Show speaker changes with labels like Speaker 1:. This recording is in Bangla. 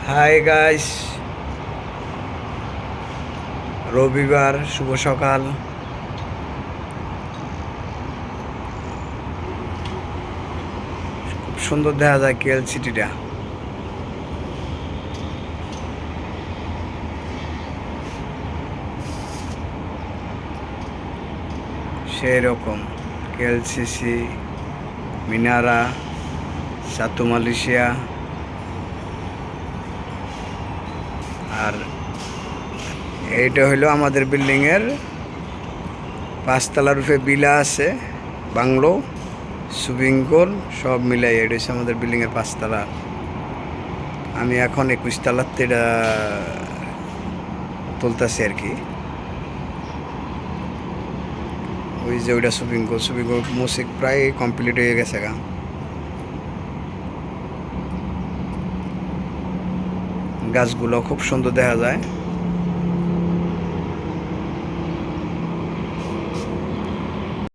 Speaker 1: হাই গাইস, রবিবার শুভ সকাল। খুব সুন্দর দেখা যায় কেএল সিটিটা। সেই রকম কেএলসিসি, মিনারা, সাতু মালয়েশিয়া আর এইটা হইলো আমাদের বিল্ডিংয়ের 5 তলার রূপে বিলা আছে, বাংলো, সুইমিং পুল সব মিলাই এটা হচ্ছে আমাদের বিল্ডিংয়ের 5 তলা। আমি এখন 21 তলার এটা তুলতেছি আর কি। ওই যে ওইটা সুইমিং পুল মুসিক প্রায় কমপ্লিট হয়ে গেছে গা। গাছগুলো খুব সুন্দর দেখা যায়।